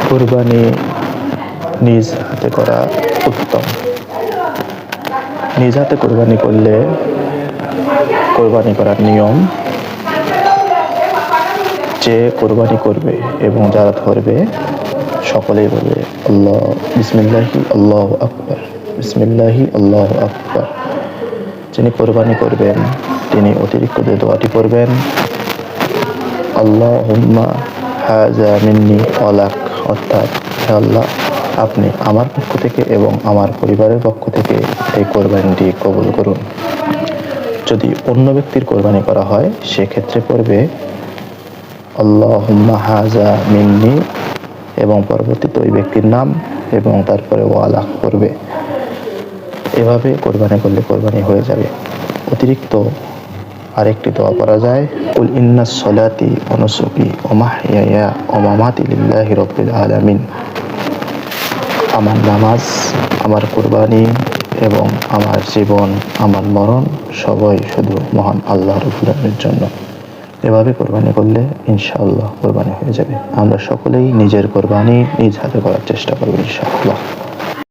কোরবানি নিজ হাতে করা উত্তম। নিজ হাতে কোরবানি করলে কোরবানি করার নিয়ম, যে কোরবানি করবে এবং যারা ধরবে সকলেই বলবে আল্লাহ বিসমিল্লাহি আল্লাহু আকবার, বিসমিল্লাহি আল্লাহু আকবার। যিনি কোরবানি করবেন তিনি অতিরিক্ত যে দোয়াটি করবেন, আল্লাহুম্মা হাযা মিন্নি ওয়া লাক, অর্থাৎ হে আল্লাহ, আপনি আমার পক্ষ থেকে এবং আমার পরিবারের পক্ষ থেকে এই কোরবানিটি কবুল করুন। যদি অন্য ব্যক্তির কোরবানি করা হয় সেক্ষেত্রে পড়বে আল্লাহুম্মা হাযা মিন্নি এবং পরবর্তীতে ওই ব্যক্তির নাম এবং তারপরে ওয়া লাক পড়বে। এভাবে কোরবানি করলে কোরবানি হয়ে যাবে। অতিরিক্ত আরেকটি দোয়া করা যায়, কুল ইন্নাস সলাতি ওয়া নুসুকি ওয়া মাহইয়ায়া ওয়া মামাতি লিল্লাহি রাব্বিল আলামিন। আমার নামাজ, আমার কোরবানি এবং আমার জীবন, আমার মরণ সবই শুধু মহান আল্লাহ রাব্বুল আলামিনের জন্য। এভাবে কোরবানি করলে ইনশাআল্লাহ কোরবানি হয়ে যাবে। আমরা সকলেই নিজের কোরবানি নিজ হাতে করার চেষ্টা করব ইনশাআল্লাহ।